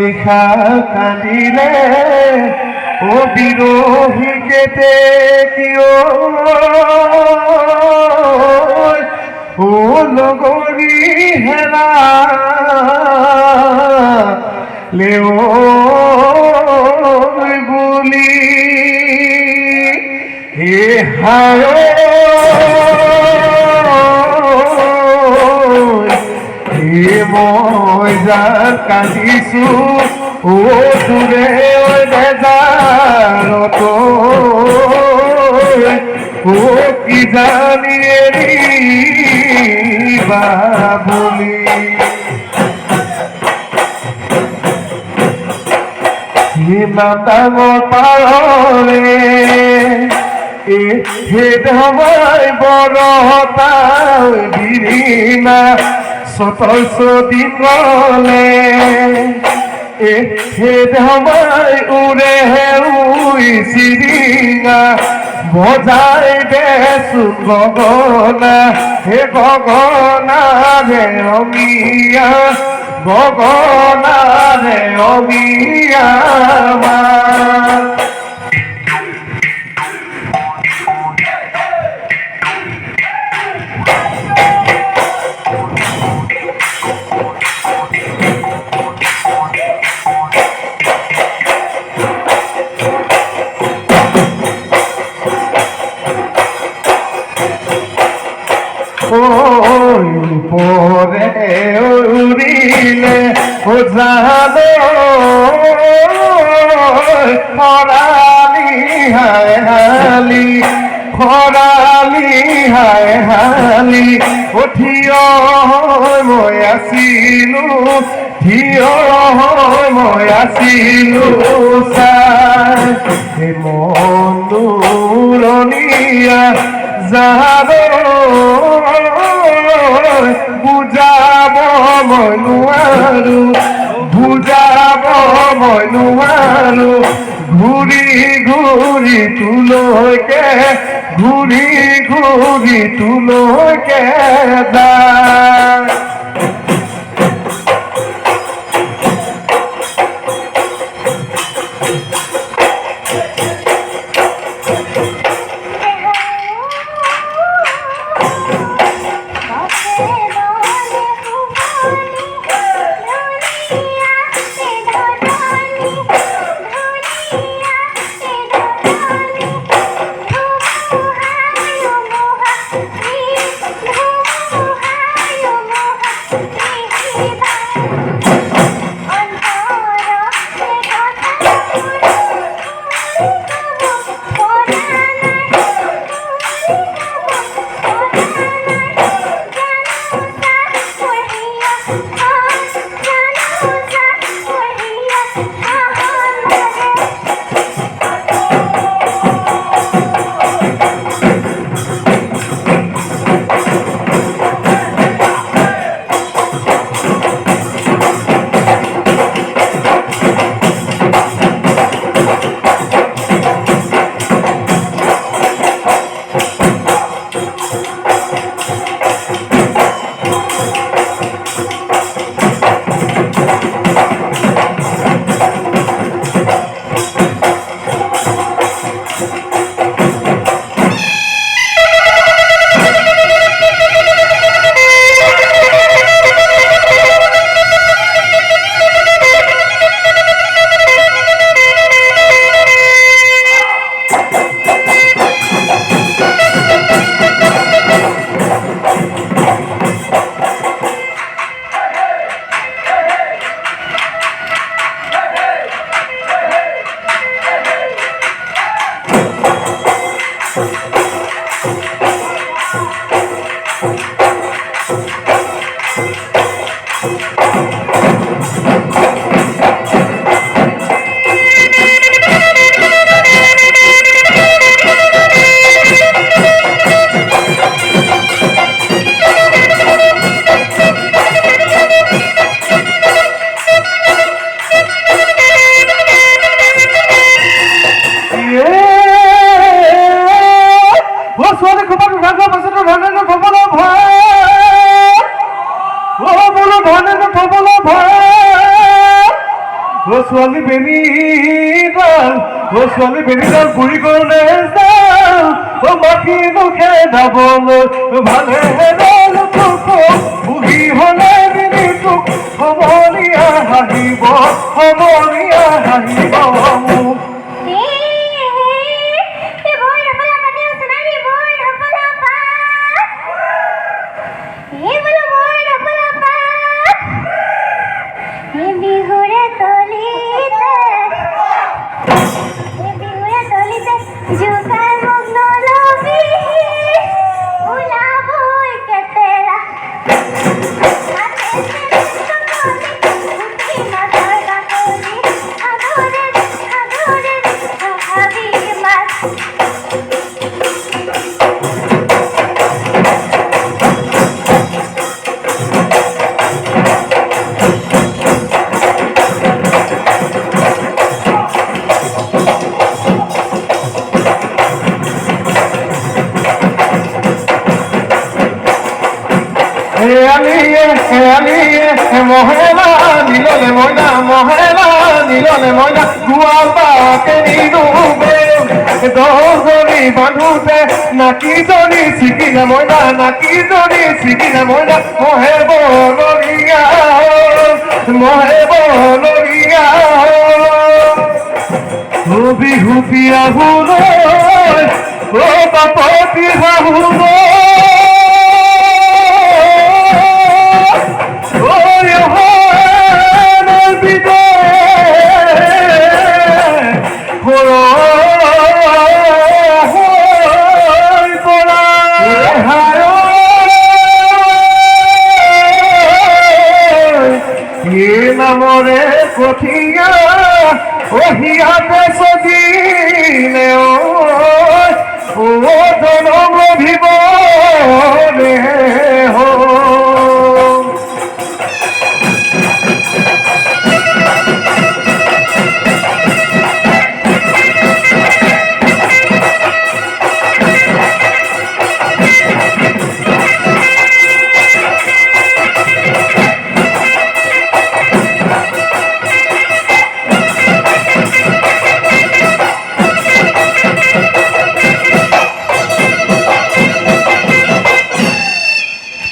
লিখা কান্দিলে ও বিৰোহী কেতে কিয় ও লগৰী হেৰা লেও বুলি হে হায় মই যাক কান্দিছো ও দূৰে বেজাৰত ও কি জানি এৰিবা বুলি ইমান ডাঙৰ পাৰৰে হেদামাই বৰতা বিৰিমা সতৰ্ষ দিন গলে হেদামাই উড়ে উই চিৰিঙা বজাই দেছো গগনা হে গগনা রে অমিয়া গগনা রে অমিয়া পরে উড়িলে ও জানো খরালি হায় হালি খরালি হায় হালি ও থিয় মই আছিলো থিয় মই আছিলো চাই মন দূৰণীয়া যাৰো বুজাব মই নোৱাৰো বুজাব মই নোৱাৰো ঘূৰি ঘূৰি তোলৈকে ঘূৰি ঘূৰি তোলৈকে যায় ধনে নথবলৈ ভয় ছোৱালী বেনীডাল ছোৱালী বেনীডাল বুঢ়ী গ'লে যাল মাখি মুখে যাবলৈ ভালে বুঢ়ী হ'লে মিলি তোক সমনীয়া হাঁহিব সমনীয়া হাঁহিব মোক মহেলা নীললে মইনা মহেলা নীললে মইনা গোৱাল বাকে নিদুবে দহজনী বান্ধোতে নাকিজনী ছিকিলে মইনা নাকিজনী ছিকিলে মইনা মহে বনৰীয়া বিহুতি আহুলৈ বাপতি শাহুলৈ নামৰে কঠিয়া হিয়াতে সজিলে জনম ভিবনে